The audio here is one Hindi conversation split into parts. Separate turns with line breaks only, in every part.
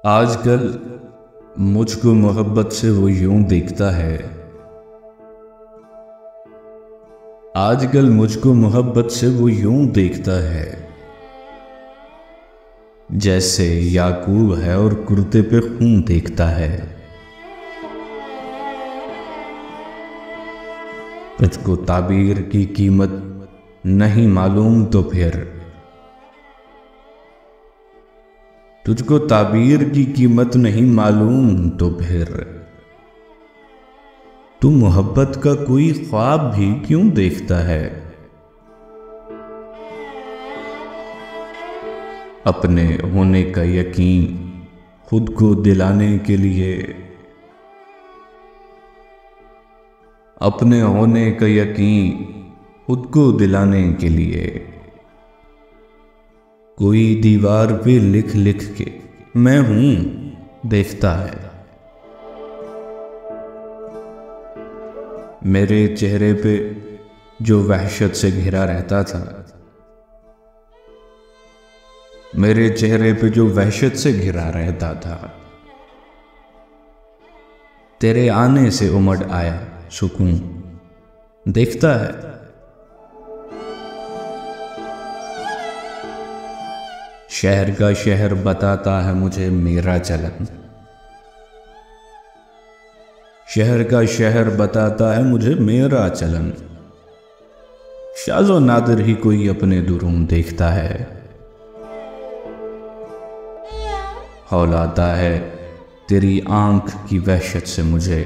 आजकल मुझको मोहब्बत से वो यूं देखता है। आजकल मुझको मोहब्बत से वो यूं देखता है, जैसे याकूब है और कुर्ते पे खून देखता है। तुझको ताबीर की कीमत नहीं मालूम तो फिर, तुझको ताबीर की कीमत नहीं मालूम तो फिर तू मोहब्बत का कोई ख्वाब भी क्यों देखता है। अपने होने का यकीन खुद को दिलाने के लिए, अपने होने का यकीन खुद को दिलाने के लिए कोई दीवार पे लिख लिख के मैं हूं देखता है। मेरे चेहरे पे जो वहशत से घिरा रहता था, मेरे चेहरे पे जो वहशत से घिरा रहता था, तेरे आने से उमड़ आया सुकून देखता है। शहर का शहर बताता है मुझे मेरा चलन, शहर का शहर बताता है मुझे मेरा चलन। शाज़ो नादिर ही कोई अपने दुरूम देखता है। हौल आता है तेरी आंख की वहशत से मुझे,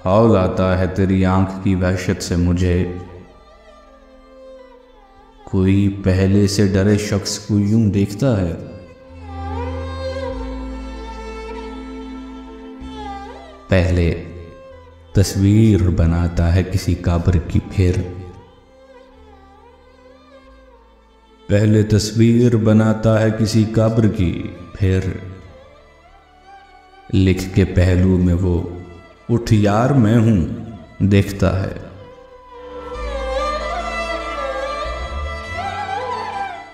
हौल आता है तेरी आंख की वहशत से मुझे। कोई पहले से डरे शख्स को यूं देखता है। पहले तस्वीर बनाता है किसी काबर की, फिर पहले तस्वीर बनाता है किसी काबर की, फिर लिख के पहलू में वो उठ यार मैं हूं देखता है।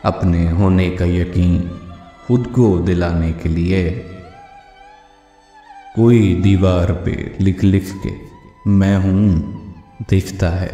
अपने होने का यकीन खुद को दिलाने के लिए कोई दीवार पे लिख लिख के मैं हूं देखता है।